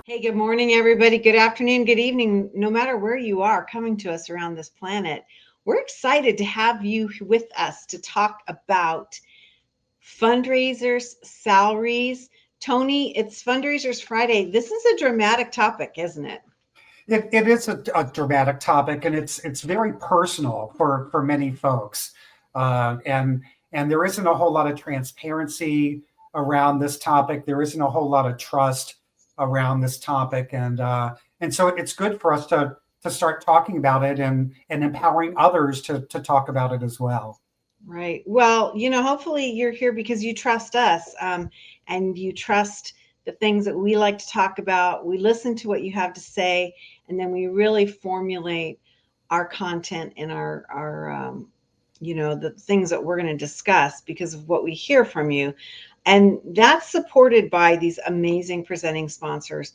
Hey, good morning, everybody. Good afternoon, good evening, no matter where you are coming to us around this planet. We're excited to have you with us to talk about fundraisers, salaries. Tony, it's Fundraisers Friday. This is a dramatic topic, isn't it? It is a dramatic topic, and it's very personal for many folks, and there isn't a whole lot of transparency around this topic. There isn't a whole lot of trust around this topic, and so it's good for us to start talking about it and empowering others to talk about it as well. Right. Well, hopefully you're here because you trust us, and you trust the things that we like to talk about. We listen to what you have to say, and then we really formulate our content and our the things that we're going to discuss because of what we hear from you. And that's supported by these amazing presenting sponsors.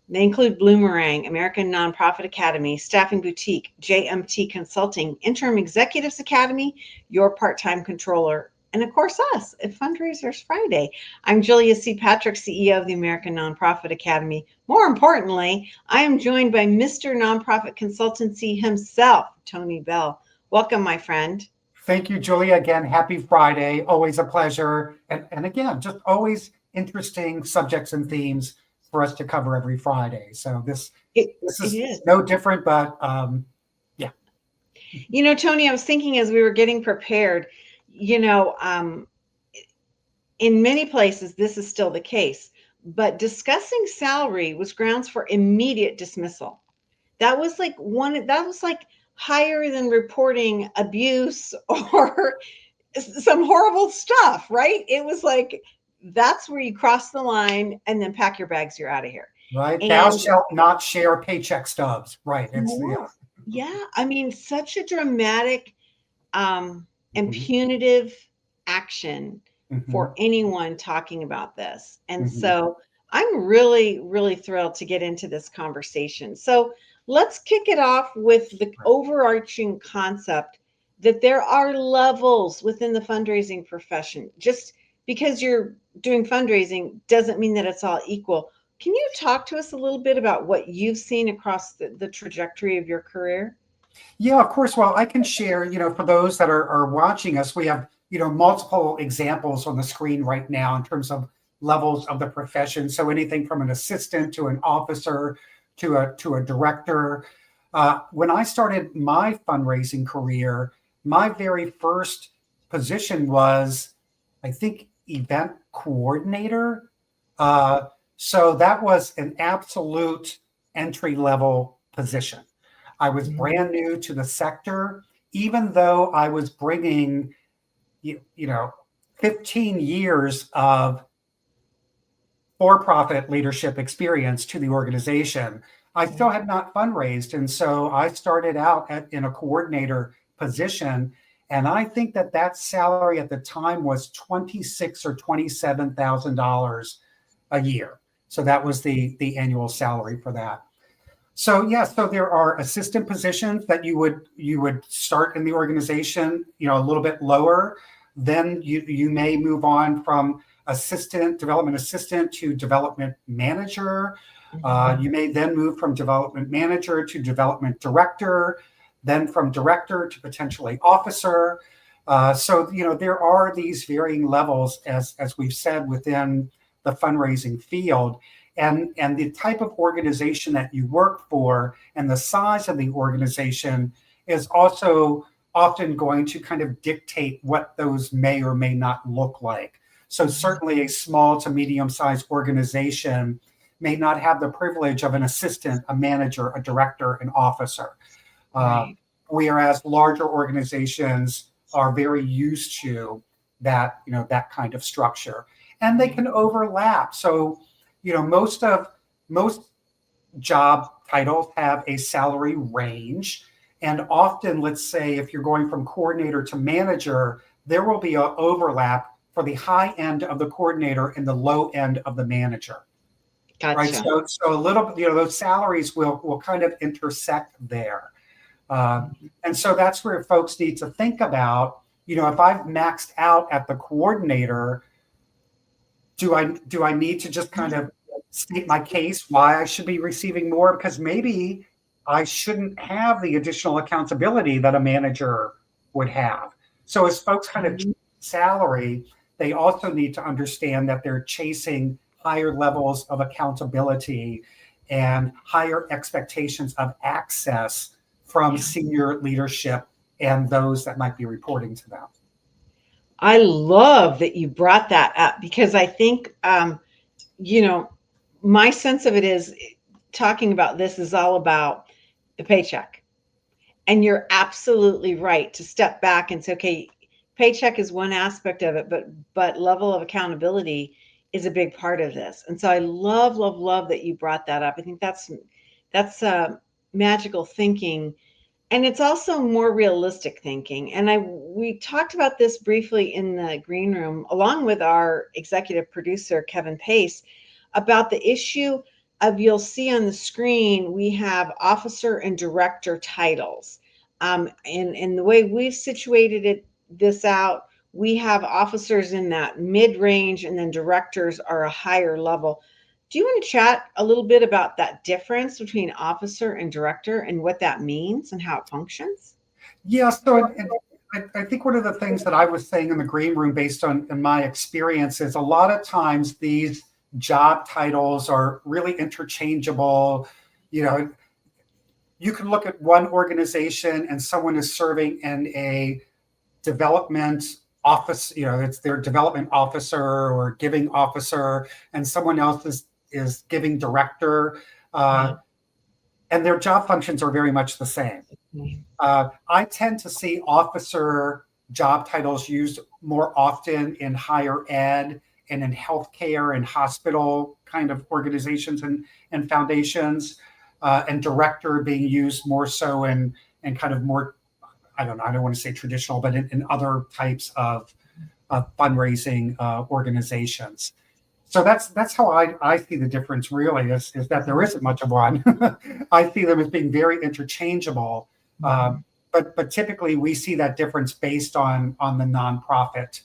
They include Bloomerang, American Nonprofit Academy, Staffing Boutique, JMT Consulting, Interim Executives Academy, Your Part-Time Controller, and of course us at Fundraisers Friday. I'm Julia C. Patrick, CEO of the American Nonprofit Academy. More importantly, I am joined by Mr. Nonprofit Consultancy himself, Tony Beall. Welcome, my friend. Thank you, Julia. Again, happy Friday. Always a pleasure, and again, just always interesting subjects and themes for us to cover every Friday. So this It is is. no different, but yeah. Tony, I was thinking as we were getting prepared, you know, um, in many places, this is still the case, but discussing salary was grounds for immediate dismissal. That was like higher than reporting abuse or some horrible stuff, right? It was like, that's where you cross the line and then pack your bags, you're out of here. Right. Thou And shalt not share paycheck stubs. Right. It's yeah. more, yeah, I mean, such a dramatic and Mhm, punitive action mhm, for anyone talking about this. And mhm. so I'm really, really thrilled to get into this conversation. So let's kick it off with the Right. overarching concept that there are levels within the fundraising profession. Just because you're doing fundraising doesn't mean that it's all equal. Can you talk to us a little bit about what you've seen across the trajectory of your career? Yeah, of course. Well, I can share, for those that are watching us, we have, multiple examples on the screen right now in terms of levels of the profession. So anything from an assistant to an officer to a director. When I started my fundraising career, my very first position was, I think, event coordinator. So that was an absolute entry level position. I was brand new to the sector, even though I was bringing, you know, 15 years of for-profit leadership experience to the organization. I still had not fundraised, and so I started out in a coordinator position. And I think that salary at the time was $26,000 or $27,000 a year. So that was the annual salary for that. So yeah, so there are assistant positions that you would start in the organization, a little bit lower. Then you may move on from development assistant to development manager. You may then move from development manager to development director, then from director to potentially officer. So there are these varying levels, as we've said, within the fundraising field. And the type of organization that you work for and the size of the organization is also often going to kind of dictate what those may or may not look like. So certainly a small to medium-sized organization may not have the privilege of an assistant, a manager, a director, an officer. Uh, Right. Whereas larger organizations are very used to that kind of structure. And they can overlap. So most job titles have a salary range, and often, let's say, if you're going from coordinator to manager, there will be an overlap for the high end of the coordinator and the low end of the manager, right? Gotcha. So a little bit, those salaries will kind of intersect there. And so that's where folks need to think about, if I've maxed out at the coordinator, do I need to just kind of state my case why I should be receiving more, because maybe I shouldn't have the additional accountability that a manager would have. So as folks kind of salary, they also need to understand that they're chasing higher levels of accountability and higher expectations of access from senior leadership and those that might be reporting to them. I love that you brought that up, because I think, my sense of it is, talking about this is all about the paycheck. And you're absolutely right to step back and say, okay, paycheck is one aspect of it, but level of accountability is a big part of this. And so I love that you brought that up. I think that's magical thinking, and it's also more realistic thinking. And we talked about this briefly in the green room, along with our executive producer Kevin Pace, about the issue of, you'll see on the screen, we have officer and director titles. And the way we've situated this out, we have officers in that mid-range, and then directors are a higher level. Do you want to chat a little bit about that difference between officer and director and what that means and how it functions? Yeah, so I think one of the things that I was saying in the green room, based on in my experience, is a lot of times these job titles are really interchangeable. You know, you can look at one organization and someone is serving in a development office, it's their development officer or giving officer, and someone else is giving director. And their job functions are very much the same. I tend to see officer job titles used more often in higher ed and in healthcare and hospital kind of organizations and foundations, and director being used more so in kind of more, I don't want to say traditional, but in other types of fundraising organizations. So that's how I see the difference, really, is that there isn't much of one. I see them as being very interchangeable. But typically we see that difference based on the nonprofit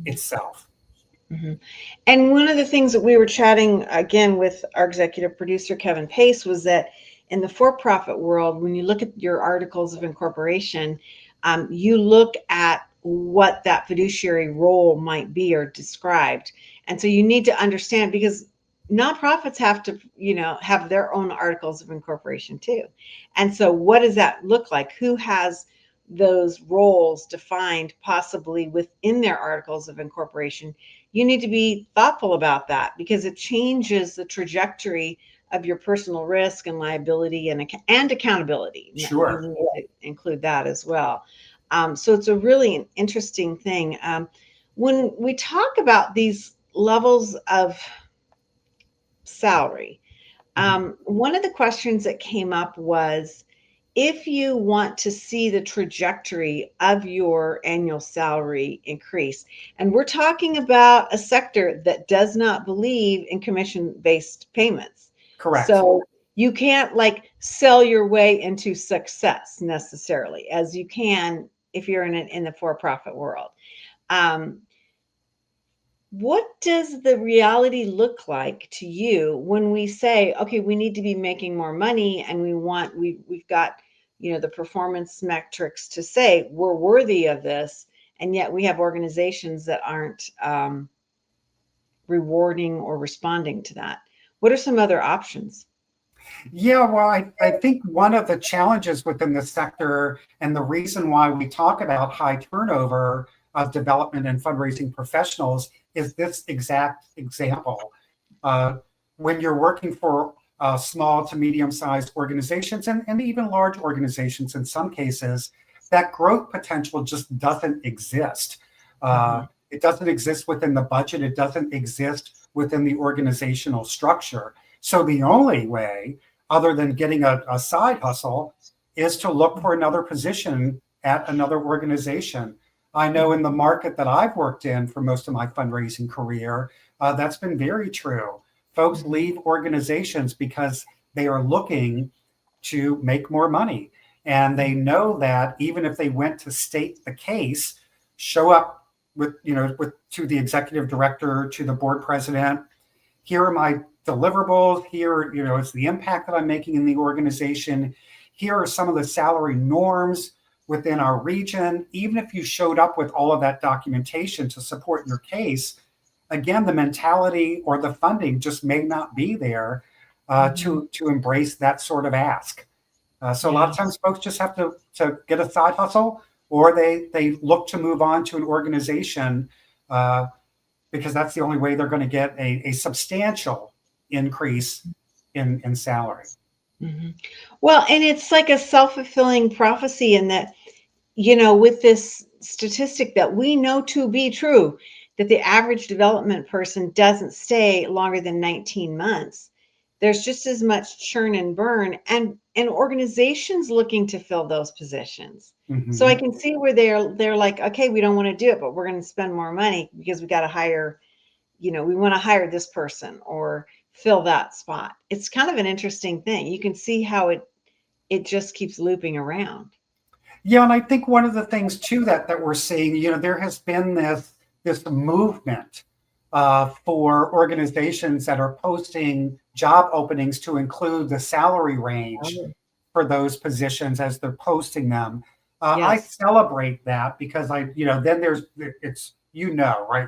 itself. Mm-hmm. And one of the things that we were chatting again with our executive producer, Kevin Pace, was that in the for-profit world, when you look at your articles of incorporation, you look at what that fiduciary role might be or described. And so you need to understand, because nonprofits have to, have their own articles of incorporation too. And so what does that look like? Who has those roles defined possibly within their articles of incorporation? You need to be thoughtful about that, because it changes the trajectory of your personal risk and liability and accountability. Sure. You need to include that as well. So it's a really interesting thing. When we talk about these levels of salary, one of the questions that came up was, if you want to see the trajectory of your annual salary increase, and we're talking about a sector that does not believe in commission-based payments. Correct. So you can't sell your way into success necessarily, as you can if you're in the for-profit world. What does the reality look like to you when we say, okay, we need to be making more money, and we've got, the performance metrics to say we're worthy of this, and yet we have organizations that aren't rewarding or responding to that? What are some other options? Yeah, well, I think one of the challenges within the sector, and the reason why we talk about high turnover of development and fundraising professionals, is this exact example. When you're working for small to medium-sized organizations, and even large organizations in some cases, that growth potential just doesn't exist. It doesn't exist within the budget. It doesn't exist within the organizational structure. So the only way, other than getting a side hustle, is to look for another position at another organization. I know in the market that I've worked in for most of my fundraising career, that's been very true. Folks leave organizations because they are looking to make more money. And they know that even if they went to state the case, show up with to the executive director, to the board president, here are my deliverables. Here, it's the impact that I'm making in the organization. Here are some of the salary norms within our region. Even if you showed up with all of that documentation to support your case, again, the mentality or the funding just may not be there to embrace that sort of ask. So a lot of times folks just have to get a side hustle, or they look to move on to an organization because that's the only way they're going to get a substantial increase in salary. Mm-hmm. Well, and it's like a self-fulfilling prophecy in that, with this statistic that we know to be true, that the average development person doesn't stay longer than 19 months. There's just as much churn and burn, and organizations looking to fill those positions. So I can see where they're like, okay, we don't want to do it, but we're going to spend more money because we got to hire, we want to hire this person or fill that spot. It's kind of an interesting thing. You can see how it just keeps looping around. Yeah, and I think one of the things too that we're seeing, there has been this movement for organizations that are posting job openings to include the salary range for those positions as they're posting them. I celebrate that because then it's right?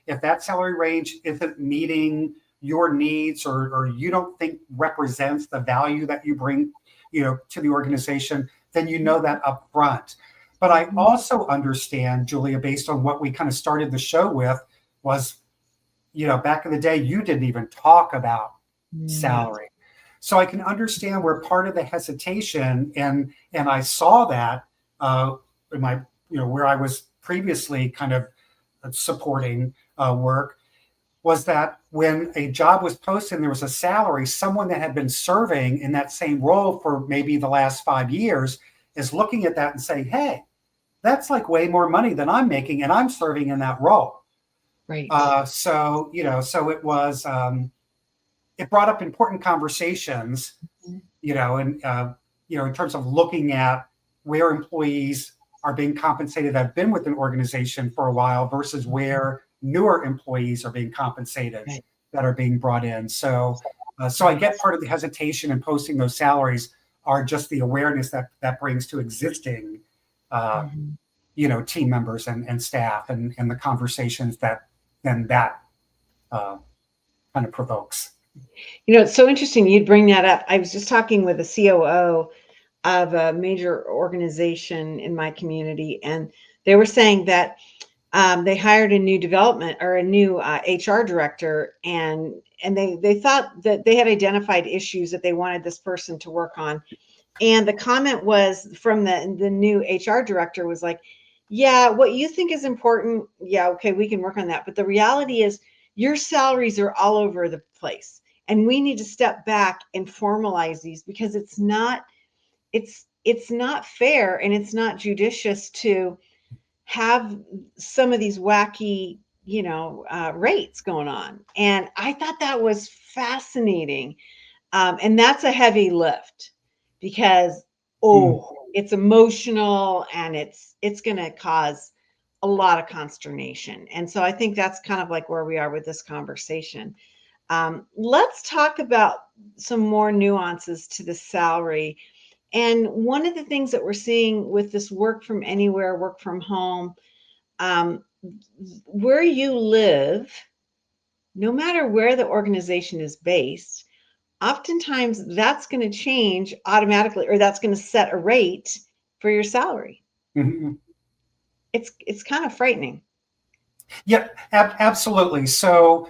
If that salary range isn't meeting your needs or you don't think represents the value that you bring, to the organization, then that up front. But I also understand, Julia, based on what we kind of started the show with, was, back in the day, you didn't even talk about salary. So I can understand where part of the hesitation, and I saw that in my, where I was previously kind of supporting work, was that when a job was posted and there was a salary, someone that had been serving in that same role for maybe the last 5 years is looking at that and saying, hey, that's like way more money than I'm making, and I'm serving in that role. Right. So it was, it brought up important conversations, and, in terms of looking at where employees are being compensated that have been with an organization for a while versus where newer employees are being compensated that are being brought in. So I get part of the hesitation in posting those salaries are just the awareness that brings to existing, team members and staff and the conversations that kind of provokes. It's so interesting you'd bring that up. I was just talking with a COO of a major organization in my community, and they were saying that they hired a new development or a new HR director, and they thought that they had identified issues that they wanted this person to work on. And the comment was from the new HR director was like, yeah, what you think is important, yeah, okay, we can work on that. But the reality is your salaries are all over the place. And we need to step back and formalize these because it's not fair and it's not judicious to have some of these wacky, rates going on. And I thought that was fascinating. And that's a heavy lift because, it's emotional and it's going to cause a lot of consternation. And so I think that's kind of like where we are with this conversation. Let's talk about some more nuances to the salary. And one of the things that we're seeing with this work from anywhere, work from home, where you live, no matter where the organization is based, oftentimes that's going to change automatically, or that's going to set a rate for your salary. Mm-hmm. It's kind of frightening. Yeah, absolutely. So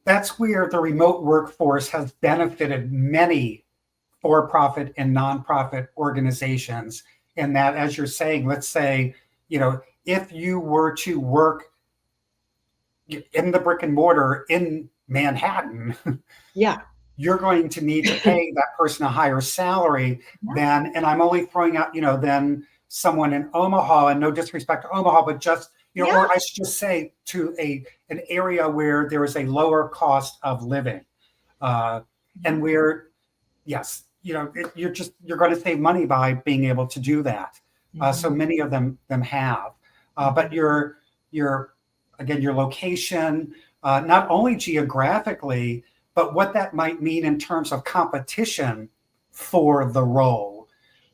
that's where the remote workforce has benefited many for-profit and nonprofit organizations. And that, as you're saying, let's say, if you were to work in the brick and mortar in Manhattan, you're going to need to pay that person a higher salary than, and I'm only throwing out, than someone in Omaha, and no disrespect to Omaha, but just, or I should just say to an area where there is a lower cost of living, and where, yes, you're going to save money by being able to do that. So many of them have, but your again, your location, not only geographically, but what that might mean in terms of competition for the role,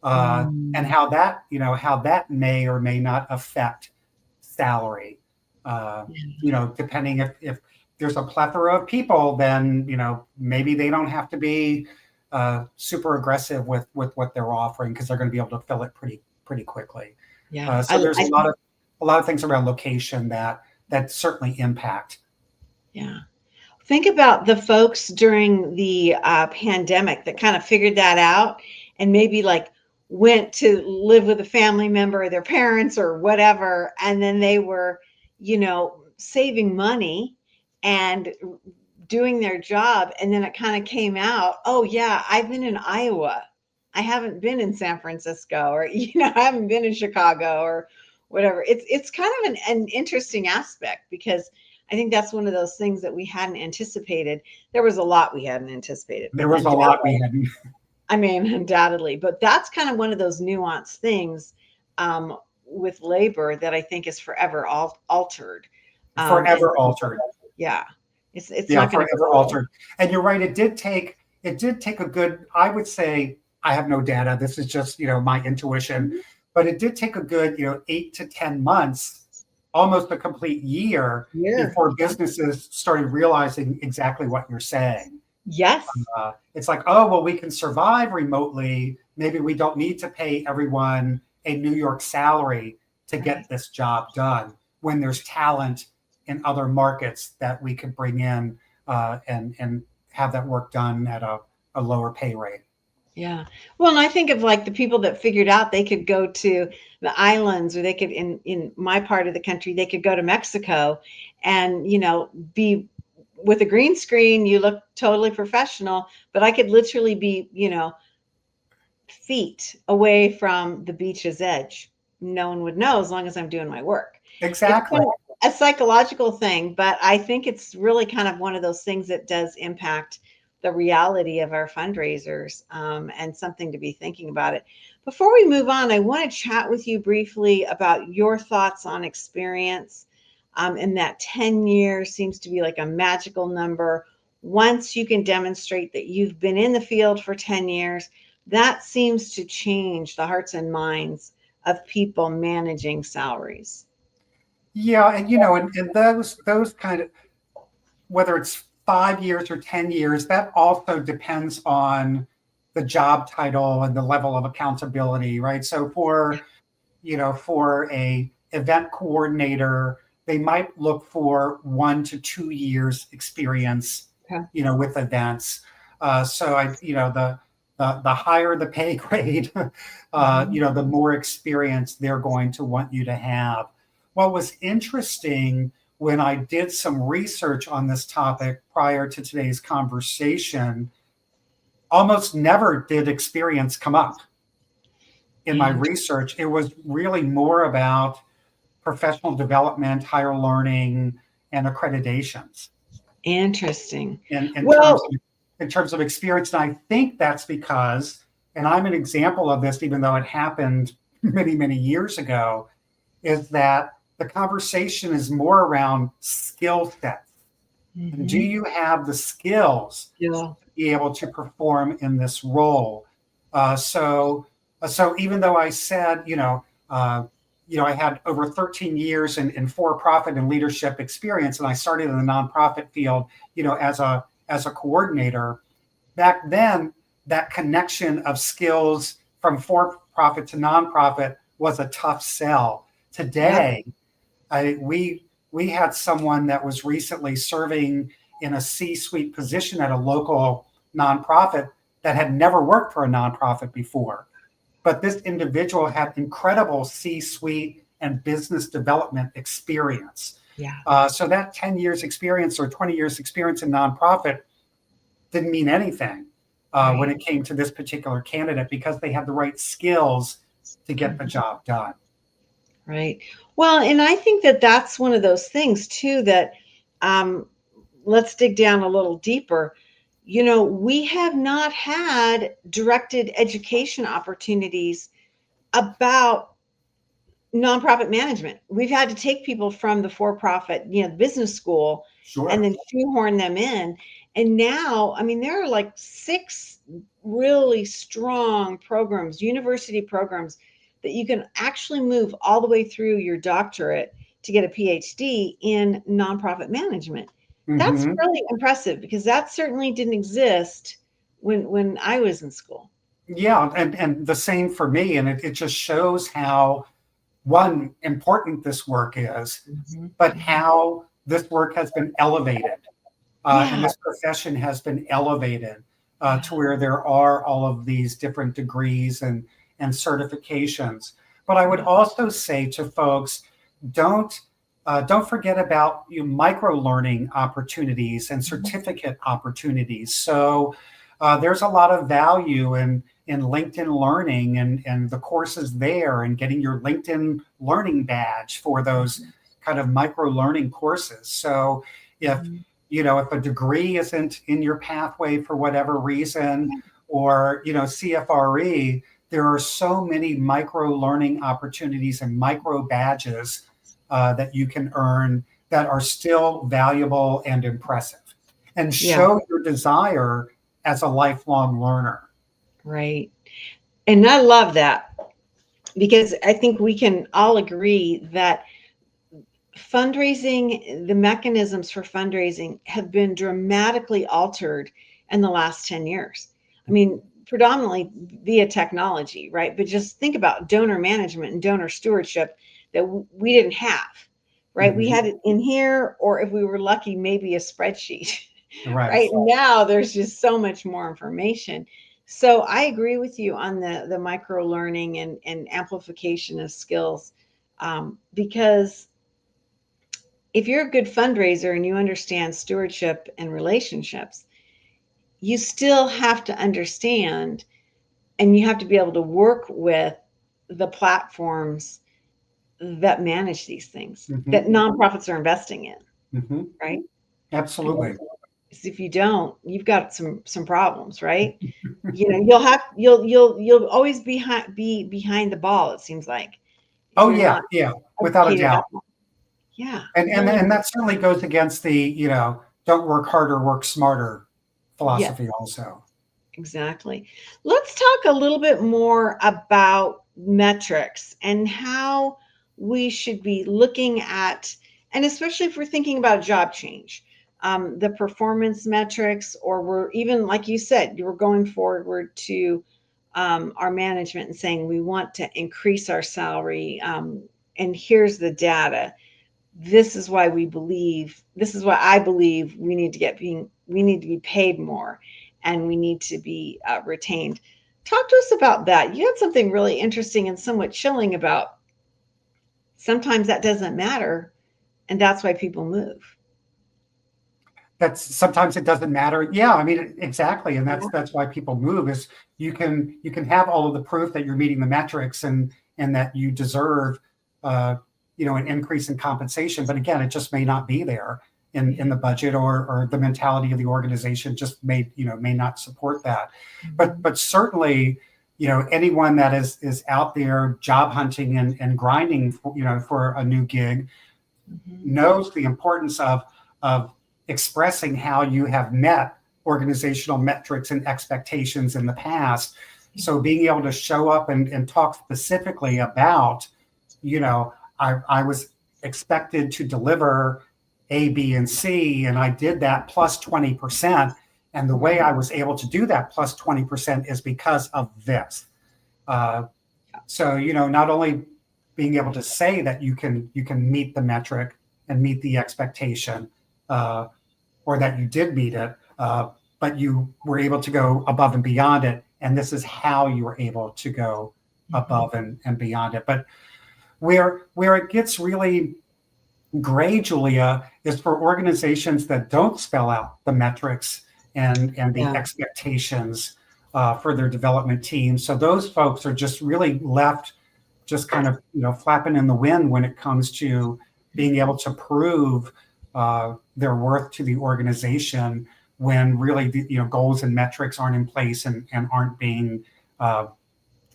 and Mm. how that, how that may or may not affect salary. Uh, Depending if there's a plethora of people, then maybe they don't have to be super aggressive with what they're offering because they're going to be able to fill it pretty quickly. Yeah. So there's a lot of things around location that certainly impact. Yeah. Think about the folks during the pandemic that kind of figured that out and maybe like went to live with a family member or their parents or whatever. And then they were, saving money and doing their job. And then it kind of came out, oh, yeah, I've been in Iowa. I haven't been in San Francisco or, I haven't been in Chicago or whatever. It's kind of an interesting aspect because I think that's one of those things that we hadn't anticipated. There was a lot we hadn't anticipated. There was a lot we hadn't. I mean, undoubtedly, but that's kind of one of those nuanced things with labor that I think is forever altered. Forever altered. Yeah, it's Yeah, not going to forever altered. And you're right. It did take a good. I would say I have no data. This is just my intuition, but it did take a good 8 to 10 months, almost a complete year before businesses started realizing exactly what you're saying. Yes. It's like, oh, well, we can survive remotely. Maybe we don't need to pay everyone a New York salary to get this job done when there's talent in other markets that we could bring in and have that work done at a lower pay rate. Yeah. Well, and I think of like the people that figured out they could go to the islands or they could in my part of the country, they could go to Mexico and, be with a green screen, you look totally professional, but I could literally be, feet away from the beach's edge. No one would know as long as I'm doing my work. It's Exactly. kind of a psychological thing, but I think it's really kind of one of those things that does impact the reality of our fundraisers and something to be thinking about it. Before we move on, I want to chat with you briefly about your thoughts on experience. And that 10 years seems to be like a magical number. Once you can demonstrate that you've been in the field for 10 years, that seems to change the hearts and minds of people managing salaries. Yeah, and those kind of, whether it's 5 years or 10 years, that also depends on the job title and the level of accountability, right? So for a event coordinator, they might look for 1 to 2 years experience, Okay. with events. So the higher the pay grade, the more experience they're going to want you to have. What was interesting when I did some research on this topic prior to today's conversation, almost never did experience come up in my And research. It was really more about professional development, higher learning, and accreditations interesting. in terms Well, of experience. And I think that's because, and I'm an example of this, even though it happened many, many years ago, is that the conversation is more around skill sets. And do you have the skills yeah. to be able to perform in this role? So even though I said, I had over 13 years in for-profit and leadership experience, and I started in the nonprofit field, as a coordinator. Back then, that connection of skills from for-profit to nonprofit was a tough sell. Today, we had someone that was recently serving in a C-suite position at a local nonprofit that had never worked for a nonprofit before. But this individual had incredible C-suite and business development experience. Yeah. So that 10 years experience or 20 years experience in nonprofit didn't mean anything when it came to this particular candidate because they had the right skills to get the job done. Right. Well, and I think that that's one of those things too that let's dig down a little deeper. We have not had directed education opportunities about nonprofit management. We've had to take people from the for-profit, business school, and Sure. then shoehorn them in. And now, I mean, there are like 6 really strong programs, university programs, that you can actually move all the way through your doctorate to get a PhD in nonprofit management. That's Hmm. really impressive because that certainly didn't exist when I was in school. Yeah, and the same for me. And it just shows how, one, important this work is, Mhm. but how this work has been elevated, and Yeah. this profession has been elevated to Yeah. where there are all of these different degrees and certifications. But I would Yeah. also say to folks, don't don't forget about micro learning opportunities and certificate opportunities. So there's a lot of value in LinkedIn Learning and the courses there, and getting your LinkedIn Learning badge for those kind of micro learning courses. So if Mhm. if a degree isn't in your pathway for whatever reason, or CFRE, there are so many micro learning opportunities and micro badges that you can earn that are still valuable and impressive, and Yeah, show your desire as a lifelong learner. right. And I love that because I think we can all agree that fundraising, the mechanisms for fundraising have been dramatically altered in the last 10 years. I mean, predominantly via technology, right? But just think about donor management and donor stewardship that we didn't have, right? We Mhm. had it in here, or if we were lucky, maybe a spreadsheet, Right. right? Now there's just so much more information. So I agree with you on the micro learning and amplification of skills, because if you're a good fundraiser and you understand stewardship and relationships, you still have to understand and you have to be able to work with the platforms that manage these things that Hmm. nonprofits are investing in, Hmm. right? Absolutely. Because if you don't, you've got some problems, right? You'll always be behind the ball. It seems like if Oh you're yeah, not yeah, without a educated doubt. up. Yeah, And really. and that certainly goes against the don't work harder, work smarter Yes. philosophy also. Exactly. Let's talk a little bit more about metrics and how we should be looking at, and especially if we're thinking about job change, the performance metrics, or we're even, like you said, you were going forward to our management and saying we want to increase our salary, and here's the data. This is why I believe we need to be paid more, and we need to be retained. Talk to us about that. You had something really interesting and somewhat chilling about sometimes that doesn't matter, and that's why people move. That's sometimes it doesn't matter. Yeah, I mean exactly, and that's why people move is you can have all of the proof that you're meeting the metrics and that you deserve uh, an increase in compensation, but again, it just may not be there in the budget, or the mentality of the organization just may not support that. But Mhm. certainly, anyone that is out there job hunting and grinding for a new gig Mhm. knows the importance of expressing how you have met organizational metrics and expectations in the past. So being able to show up and talk specifically about, I was expected to deliver A, B, and C, and I did that plus 20%. And the way I was able to do that plus 20% is because of this. Uh, so, not only being able to say that you can meet the metric and meet the expectation, uh, or that you did meet it, but you were able to go above and beyond it. And this is how you were able to go Mhm. above and beyond it. But where it gets really gray, Julia, is for organizations that don't spell out the metrics and the Yeah. expectations for their development team. So those folks are just really left just kind of flapping in the wind when it comes to being able to prove their worth to the organization, when really the goals and metrics aren't in place and aren't being uh,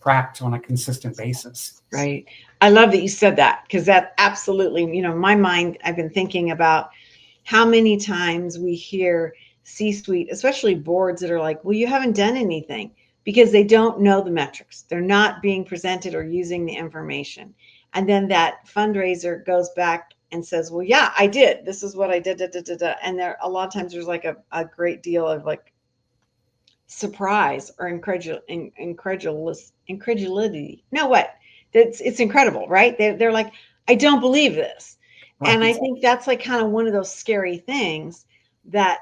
tracked on a consistent basis. Right. I love that you said that, because that absolutely, my mind, I've been thinking about how many times we hear C-suite, especially boards, that are like, well, you haven't done anything, because they don't know the metrics. They're not being presented or using the information. And then that fundraiser goes back and says, well, yeah, I did. This is what I did. Da, da, da, da. And there, a lot of times there's like a great deal of like surprise or incredulity. No, what? It's incredible, right? They're like, I don't believe this. And I Right. think that's like kind of one of those scary things that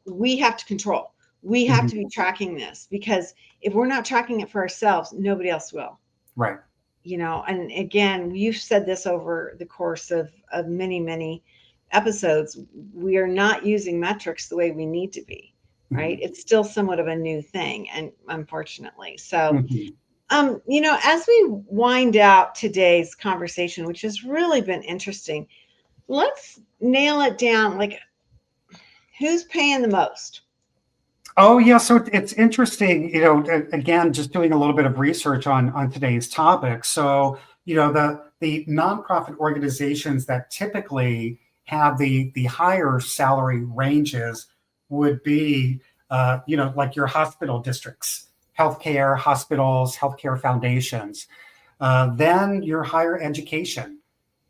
we have to control. We have to Mhm. be tracking this, because if we're not tracking it for ourselves, nobody else will. Right. And again, you've said this over the course of many, many episodes. We are not using metrics the way we need to be, right? Mhm. It's still somewhat of a new thing, and unfortunately. So, Mhm. as we wind out today's conversation, which has really been interesting, let's nail it down. Like, who's paying the most? Oh yeah, so it's interesting, again, just doing a little bit of research on today's topic. So, the nonprofit organizations that typically have the higher salary ranges would be, like your hospital districts, healthcare hospitals, healthcare foundations. Then your higher education,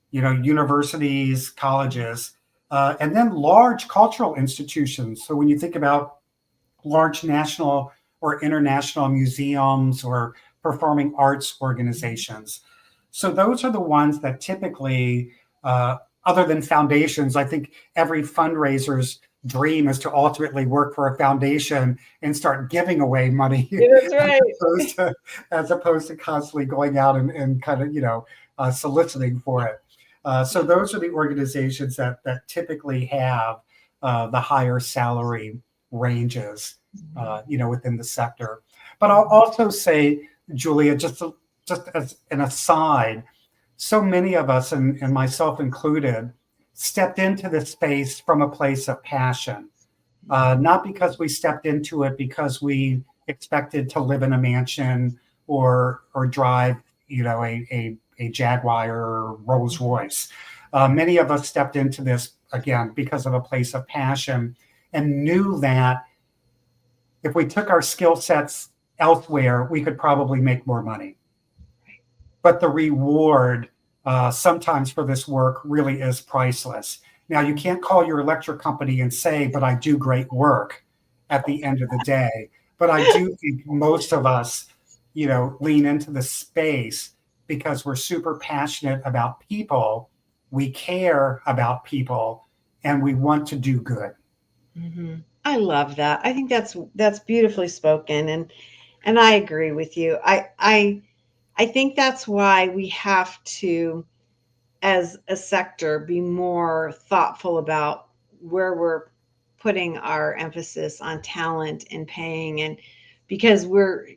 universities, colleges, and then large cultural institutions. So when you think about large national or international museums or performing arts organizations. So those are the ones that typically, other than foundations, I think every fundraiser's dream is to ultimately work for a foundation and start giving away money Yeah, that's right. as opposed to constantly going out and kind of, soliciting for it. So those are the organizations that typically have the higher salary ranges, within the sector. But I'll also say, Julia, just as an aside, so many of us, and myself included, stepped into this space from a place of passion, not because we stepped into it because we expected to live in a mansion or drive, a Jaguar or Rolls Royce. Many of us stepped into this again because of a place of passion and knew that if we took our skill sets elsewhere, we could probably make more money. But the reward sometimes for this work really is priceless. Now, you can't call your electric company and say, but I do great work at the end of the day. But I do think most of us, lean into the space because we're super passionate about people. We care about people and we want to do good. Mm-hmm. I love that. I think that's beautifully spoken, and I agree with you. I think that's why we have to, as a sector, be more thoughtful about where we're putting our emphasis on talent and paying, and because we're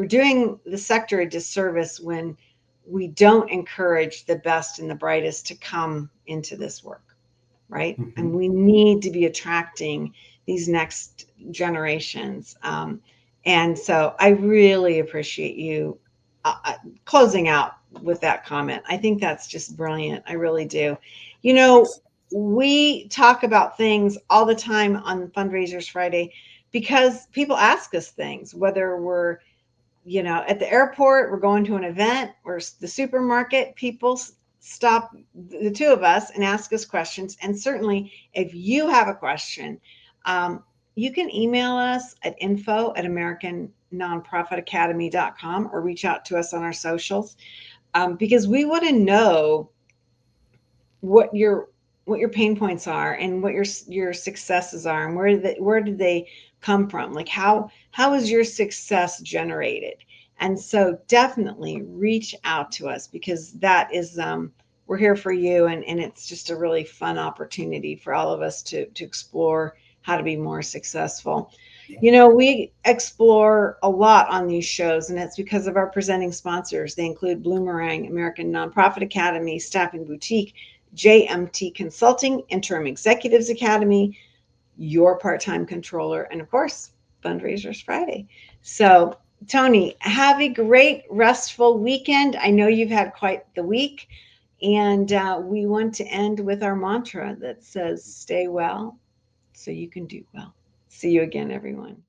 doing the sector a disservice when we don't encourage the best and the brightest to come into this work, right? And Mhm. we need to be attracting these next generations. And so I really appreciate you closing out with that comment. I think that's just brilliant. I really do. You know, Thanks. we talk about things all the time on Fundraisers Friday because people ask us things, whether we're, at the airport, we're going to an event, or the supermarket, people stop the two of us and ask us questions. And certainly, if you have a question, um, you can email us at info@americannonprofitacademy.com or reach out to us on our socials, because we want to know what your pain points are and what your successes are, and where did they come from, like how is your success generated. And so definitely reach out to us, because that is we're here for you, and it's just a really fun opportunity for all of us to explore how to be more successful. We explore a lot on these shows, and it's because of our presenting sponsors. They include Bloomerang, American Nonprofit Academy, Staffing Boutique, JMT Consulting, Interim Executives Academy, Your Part Time Controller, and of course, Fundraisers Friday. So Tony, have a great restful weekend. I know you've had quite the week, and we want to end with our mantra that says, stay well so you can do well. See you again, everyone.